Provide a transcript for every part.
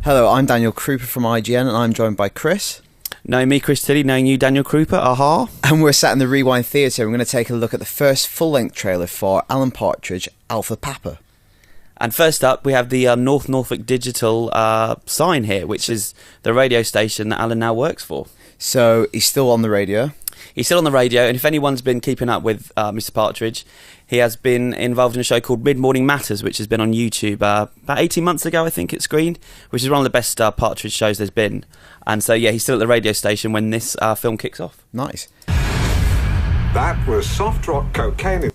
Hello, I'm Daniel Krupa from IGN, and I'm joined by Chris. Knowing me, Chris Tilly, knowing you, Daniel Krupa, aha. And we're sat in the Rewind Theatre, and we're going to take a look at the first full-length trailer for Alan Partridge, Alpha Papa. And first up, we have the North Norfolk Digital sign here, which is the radio station that Alan now works for. So he's still on the radio. He's still on the radio, and if anyone's been keeping up with Mr. Partridge, he has been involved in a show called Mid-Morning Matters, which has been on YouTube about 18 months ago, I think it screened, which is one of the best Partridge shows there's been. And so, yeah, he's still at the radio station when this film kicks off. Nice. That was soft rock cocaine.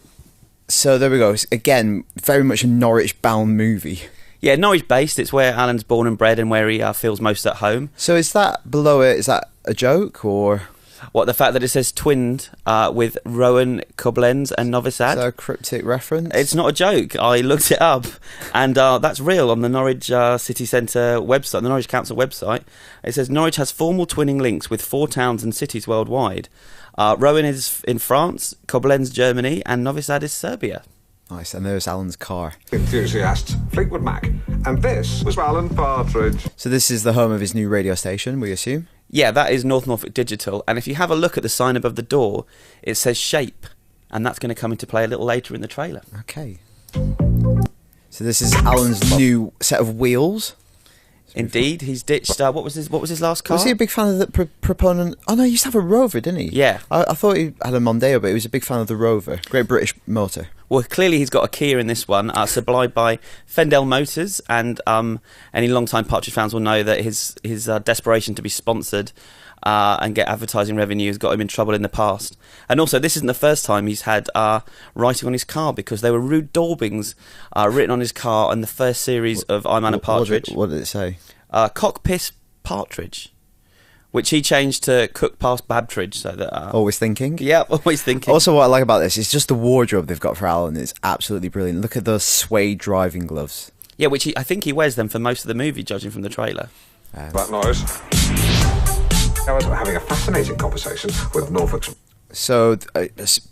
So there we go. It's, again, very much a Norwich-bound movie. Yeah, Norwich-based. It's where Alan's born and bred and where he feels most at home. So is that below it, is that a joke, or...? What, the fact that it says twinned with Rowan, Koblenz and Novi Sad? Is that a cryptic reference? It's not a joke. I looked it up, and that's real on the Norwich City Centre website, the Norwich Council website. It says Norwich has formal twinning links with 4 towns and cities worldwide. Rowan is in France, Koblenz, Germany, and Novi Sad is Serbia. Nice, and there's Alan's car. Enthusiasts, Fleetwood Mac. And this was Alan Partridge. So this is the home of his new radio station, we assume? Yeah, that is North Norfolk Digital, and if you have a look at the sign above the door, it says Shape, and that's going to come into play a little later in the trailer. Okay. So this is Alan's new set of wheels. Indeed, he's ditched. What was his last car? Was he a big fan of the proponent? Oh no, he used to have a Rover, didn't he? Yeah. I thought he had a Mondeo, but he was a big fan of the Rover. Great British motor. Well, clearly he's got a Kia in this one, supplied by Fendel Motors, and any long-time Partridge fans will know that his desperation to be sponsored and get advertising revenue has got him in trouble in the past. And also, this isn't the first time he's had writing on his car, because there were rude daubings written on his car in the first series of I'm Alan Partridge. What did it say? Cock piss Partridge, which he changed to cook past Babtridge, so that Always thinking. Yeah, always thinking. Also, what I like about this is just the wardrobe they've got for Alan is absolutely brilliant. Look at those suede driving gloves. Yeah, which I think he wears them for most of the movie, judging from the trailer. That noise. I was having a fascinating conversation with Norfolk's. So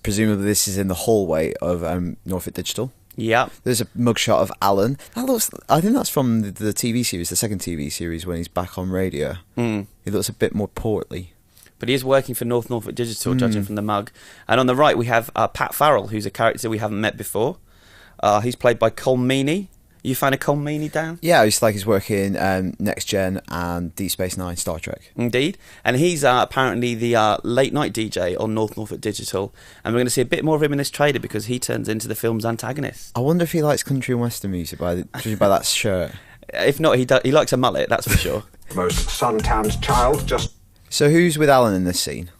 presumably this is in the hallway of Norfolk Digital. Yeah. There's a mugshot of Alan. That looks. I think that's from the TV series, the second TV series when he's back on radio. He looks a bit more portly. But he is working for North Norfolk Digital, judging from the mug. And on the right we have Pat Farrell, who's a character we haven't met before. He's played by Col Meany. You fan of Col Meany, Dan? Yeah, I used to like his work in Next Gen and Deep Space Nine, Star Trek. Indeed. And he's apparently the late night DJ on North Norfolk Digital. And we're going to see a bit more of him in this trailer because he turns into the film's antagonist. I wonder if he likes country and western music judging by that shirt. If not, he likes a mullet, that's for sure. Most suntanned child, just... So who's with Alan in this scene?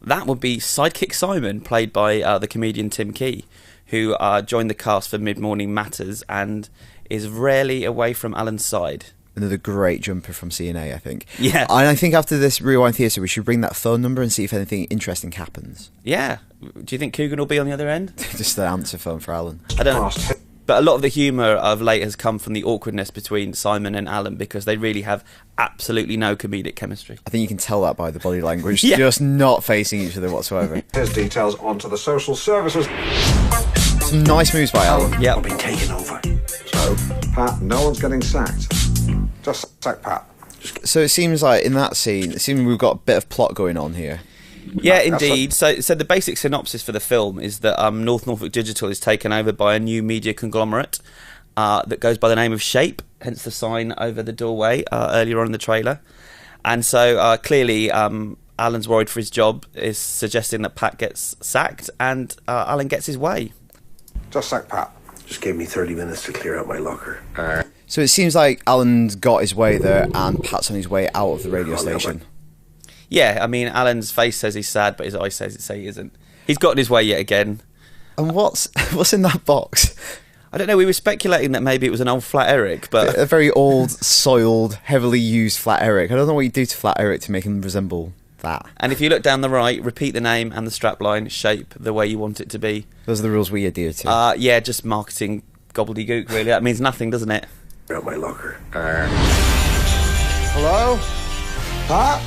That would be Sidekick Simon, played by the comedian Tim Key, who joined the cast for Mid-Morning Matters and is rarely away from Alan's side. Another great jumper from CNA, I think. Yeah. And I think after this Rewind Theatre, we should bring that phone number and see if anything interesting happens. Yeah. Do you think Coogan will be on the other end? Just the answer phone for Alan. I don't know. But a lot of the humour of late has come from the awkwardness between Simon and Alan because they really have absolutely no comedic chemistry. I think you can tell that by the body language. Yeah. Just not facing each other whatsoever. His details onto the social services. Some nice moves by Alan. Yeah. I've been taken over. So, Pat, no one's getting sacked. Just sack Pat. So it seems like in that scene, we've got a bit of plot going on here. Yeah, indeed. So the basic synopsis for the film is that North Norfolk Digital is taken over by a new media conglomerate that goes by the name of Shape, hence the sign over the doorway earlier on in the trailer. And so clearly Alan's worried for his job, is suggesting that Pat gets sacked, and Alan gets his way. Just sack Pat. Just gave me 30 minutes to clear out my locker. So it seems like Alan's got his way there and Pat's on his way out of the radio station. Yeah, I mean, Alan's face says he's sad, but his eyes say he isn't. He's gotten his way yet again. And what's in that box? I don't know, we were speculating that maybe it was an old Flat Eric, but... A very old, soiled, heavily used Flat Eric. I don't know what you do to Flat Eric to make him resemble that. And if you look down the right, repeat the name and the strapline, Shape the way you want it to be. Those are the rules we adhere to. Yeah, just marketing gobbledygook, really. That means nothing, doesn't it? Out my locker. Hello? Pat?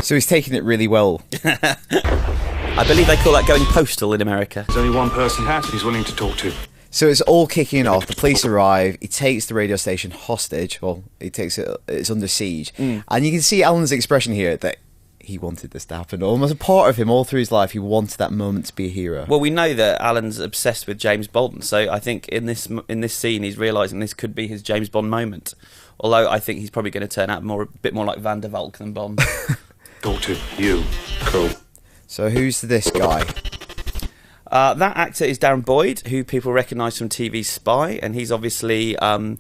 So he's taking it really well. I believe they call that going postal in America. There's only one person Hat he's willing to talk to. So it's all kicking off. The police arrive. He takes the radio station hostage. Well, he takes it. It's under siege, and you can see Alan's expression here that he wanted this to happen. Almost a part of him, all through his life, he wanted that moment to be a hero. Well, we know that Alan's obsessed with James Bond, so I think in this scene, he's realising this could be his James Bond moment. Although I think he's probably going to turn out a bit more like Van der Valk than Bond. Talk to you. Cool. So who's this guy? That actor is Darren Boyd, who people recognise from TV Spy, and he's obviously kind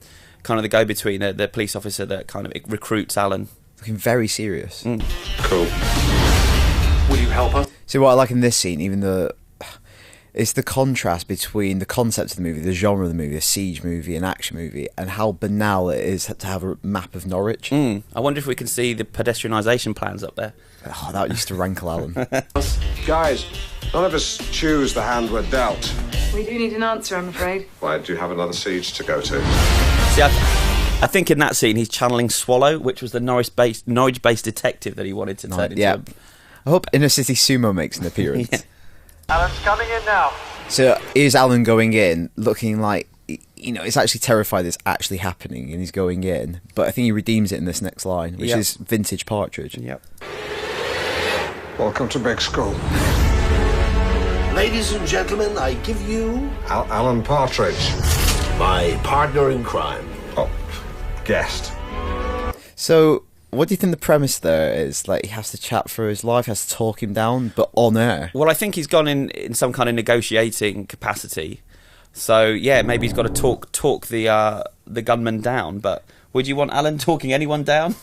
of the go-between, the police officer that kind of recruits Alan. Looking very serious. Cool. Will you help us? See, what I like in this scene, even though it's the contrast between the concept of the movie, the genre of the movie, a siege movie, an action movie, and how banal it is to have a map of Norwich. I wonder if we can see the pedestrianisation plans up there. Oh, that used to rankle Alan. Guys, none of us choose the hand we're dealt. We do need an answer, I'm afraid. Why do you have another siege to go to? See, I think in that scene he's channeling Swallow, which was the Norwich-based detective that he wanted to turn into. Yeah. I hope Inner City Sumo makes an appearance. Yeah. Alan's coming in now. So is Alan going in looking like, it's actually terrified it's actually happening and he's going in, but I think he redeems it in this next line, which is vintage Partridge. Yep. Welcome to Big School. Ladies and gentlemen, I give you Alan Partridge. my partner in crime. Oh, guest. So what do you think the premise there is? Like, he has to chat for his life, has to talk him down, but on air. Well, I think he's gone in some kind of negotiating capacity. So yeah, maybe he's got to talk the gunman down. But would you want Alan talking anyone down?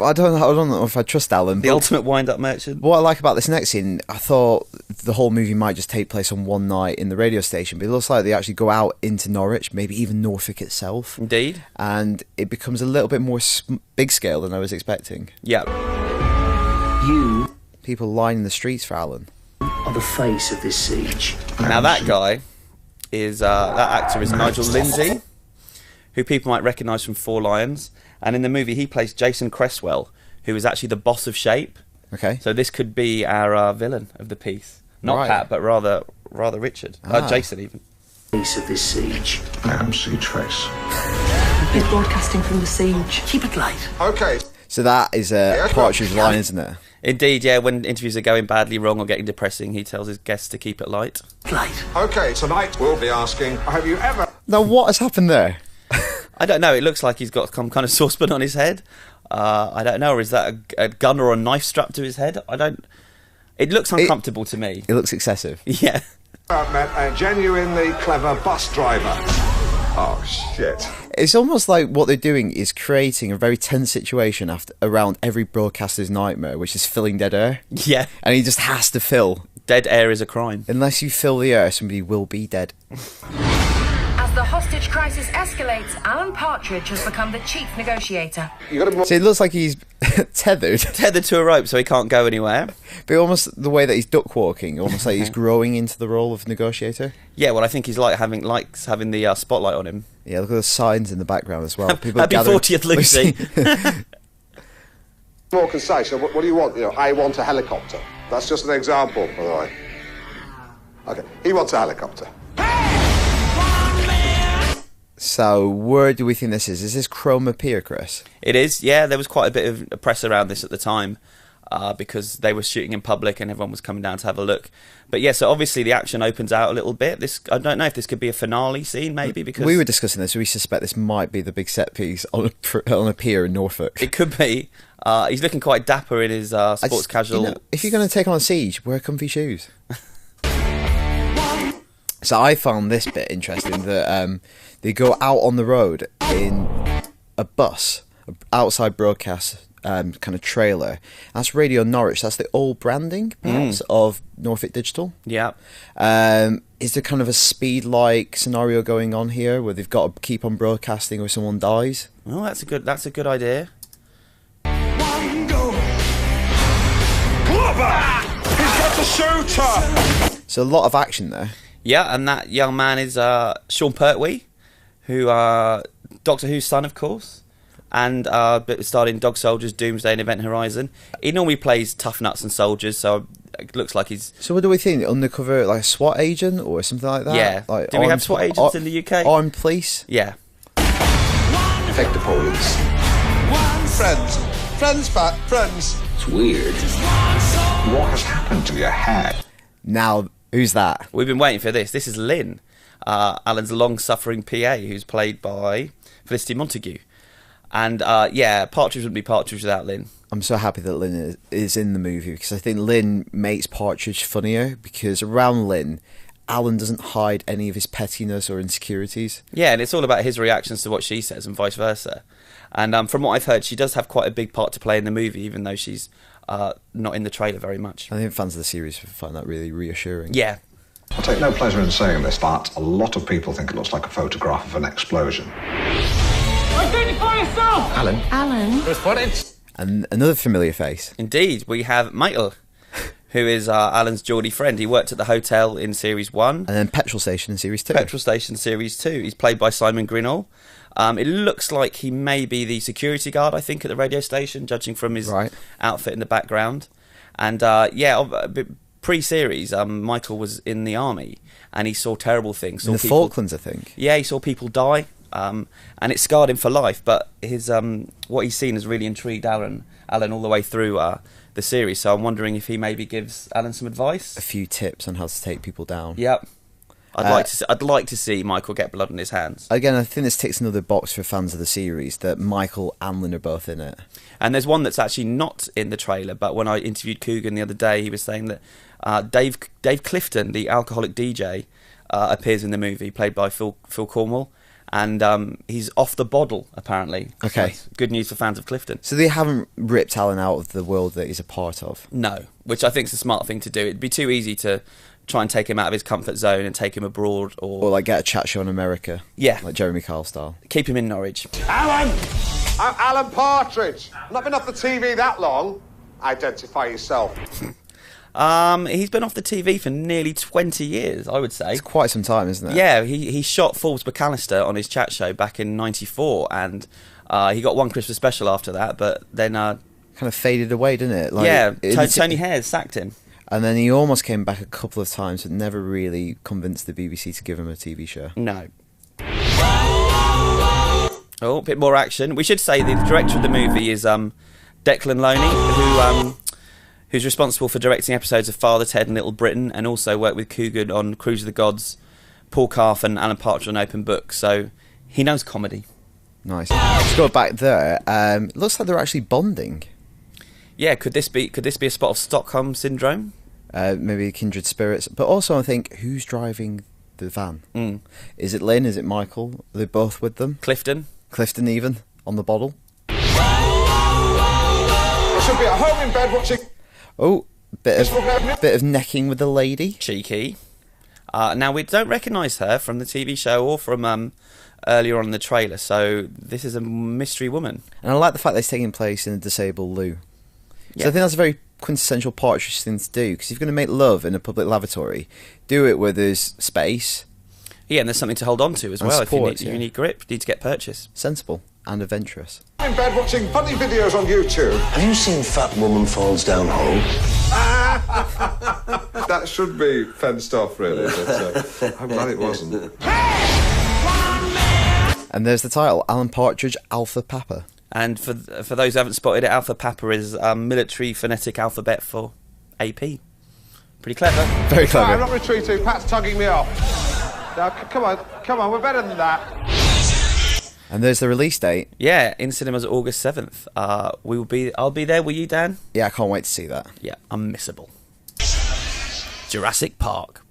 I don't know if I trust Alan. The ultimate wind-up merchant. What I like about this next scene, I thought the whole movie might just take place on one night in the radio station, but it looks like they actually go out into Norwich, maybe even Norfolk itself. Indeed. And it becomes a little bit more big scale than I was expecting. Yeah. You People lining the streets for Alan. are the face of this siege. Now that guy is that actor is Nigel Lindsay, who people might recognise from Four Lions, and in the movie he plays Jason Cresswell, who is actually the boss of Shape. Okay. So this could be our villain of the piece, not Right. Pat, but rather Richard, Jason even. Face of this siege. I am Siege Face. He's broadcasting from the siege. Keep it light. Okay. So that is a Partridge line, isn't it? Indeed, yeah. When interviews are going badly wrong or getting depressing, he tells his guests to keep it light. Light. Okay, tonight we'll be asking, have you ever... Now, what has happened there? I don't know. It looks like he's got some kind of saucepan on his head. I don't know. Or is that a gun or a knife strapped to his head? I don't. It looks uncomfortable to me. It looks excessive. Yeah. met a genuinely clever bus driver? Oh, shit. It's almost like what they're doing is creating a very tense situation around every broadcaster's nightmare, which is filling dead air. Yeah. And he just has to fill. Dead air is a crime. Unless you fill the air, somebody will be dead. As the hostage crisis escalates, Alan Partridge has become the chief negotiator. You got to... So it looks like he's tethered, Tethered to a rope so he can't go anywhere. but almost the way that he's duck walking, almost like he's growing into the role of negotiator. Yeah, well, I think he's likes having the spotlight on him. Yeah, look at the signs in the background as well. People Happy gathering- 40th Lucy. More concise. So what do you want? I want a helicopter. That's just an example, by the way. Okay, he wants a helicopter. So where do we think this is? Is this Chroma Pier, Chris? It is, yeah. There was quite a bit of press around this at the time because they were shooting in public and everyone was coming down to have a look. But yeah, so obviously the action opens out a little bit. I don't know if this could be a finale scene, maybe, because We were discussing this. We suspect this might be the big set piece on a pier in Norfolk. it could be. He's looking quite dapper in his sports casual. If you're going to take on a siege, wear comfy shoes. So I found this bit interesting that they go out on the road in a bus, outside broadcast kind of trailer. That's Radio Norwich. That's the old branding, perhaps, of Norfolk Digital. Yeah. Is there kind of a speed-like scenario going on here where they've got to keep on broadcasting or someone dies? Well, that's a good idea. He's got the shooter! So a lot of action there. Yeah, and that young man is Sean Pertwee, who Doctor Who's son, of course, and starred in Dog Soldiers, Doomsday, and Event Horizon. He normally plays tough nuts and soldiers, so it looks like he's... So what do we think? Undercover, like a SWAT agent or something like that? Yeah. Like Do we have SWAT agents in the UK? Armed police? Yeah. Take the police. Friends. Friends, Pat. Friends. It's weird. What has happened to your hair? Now, who's that? We've been waiting for this. This is Lynn, Alan's long-suffering PA, who's played by Felicity Montague. And, Partridge wouldn't be Partridge without Lynn. I'm so happy that Lynn is in the movie because I think Lynn makes Partridge funnier because around Lynn, Alan doesn't hide any of his pettiness or insecurities. Yeah, and it's all about his reactions to what she says and vice versa. And from what I've heard, she does have quite a big part to play in the movie, even though she's not in the trailer very much. I think fans of the series find that really reassuring. Yeah. I take no pleasure in saying this, but a lot of people think it looks like a photograph of an explosion. Identify yourself! Alan. There's footage. And another familiar face. Indeed, we have Michael, who is Alan's Geordie friend. He worked at the hotel in Series 1. And then Petrol Station in Series 2. Petrol Station Series 2. He's played by Simon Grinnell. It looks like he may be the security guard, I think, at the radio station, judging from his outfit in the background. And, pre-series, Michael was in the army, and he saw terrible things. In the Falklands, I think. Yeah, he saw people die, and it scarred him for life. But his what he's seen has really intrigued Alan all the way through the series. So I'm wondering if he maybe gives Alan some advice. A few tips on how to take people down. Yep. I'd like to see Michael get blood on his hands. Again, I think this ticks another box for fans of the series that Michael and Lynn are both in it. And there's one that's actually not in the trailer, but when I interviewed Coogan the other day, he was saying that Dave Clifton, the alcoholic DJ, appears in the movie, played by Phil Cornwall, and he's off the bottle, apparently. Okay. So good news for fans of Clifton. So they haven't ripped Alan out of the world that he's a part of? No, which I think is a smart thing to do. It'd be too easy to try and take him out of his comfort zone and take him abroad, Or like get a chat show in America. Yeah. Like Jeremy Kyle style. Keep him in Norwich. Alan! I'm Alan Partridge. I've not been off the TV that long. Identify yourself. He's been off the TV for nearly 20 years, I would say. It's quite some time, isn't it? Yeah, he shot Forbes McAllister on his chat show back in '94, and he got one Christmas special after that, but then... kind of faded away, didn't it? Like, yeah, Tony Hayes sacked him. And then he almost came back a couple of times, but never really convinced the BBC to give him a TV show. No. Oh, a bit more action. We should say the director of the movie is Declan Lowney, who's responsible for directing episodes of Father Ted and Little Britain, and also worked with Coogan on Cruise of the Gods, Paul Calf and Alan Partridge on Open Book, so he knows comedy. Nice. Let's go back there. It looks like they're actually bonding. Yeah, could this be a spot of Stockholm syndrome? Maybe kindred spirits. But also I think, who's driving the van? Is it Lynn? Is it Michael? Are they both with them? Clifton even, on the bottle. I should be at home in bed watching... Oh, bit of necking with the lady. Cheeky. Now, we don't recognise her from the TV show or from earlier on in the trailer, so this is a mystery woman. And I like the fact that it's taking place in a disabled loo. Yeah. So I think that's a very quintessential Partridge thing to do, because if you're going to make love in a public lavatory, do it where there's space. Yeah, and there's something to hold on to as And well. support, If you need grip, you need to get purchase. Sensible and adventurous. In bed watching funny videos on YouTube. Have you seen Fat Woman Falls Down Hole? That should be fenced off, really. But, I'm glad it wasn't. And there's the title, Alan Partridge, Alpha Papa. And for those who haven't spotted it, Alpha Papa is military phonetic alphabet for AP. Pretty clever. Very clever. I'm not retreating. Pat's tugging me off. Now, come on, we're better than that. And there's the release date. Yeah, in cinemas August 7th. I'll be there. Will you, Dan? Yeah, I can't wait to see that. Yeah, unmissable. Jurassic Park.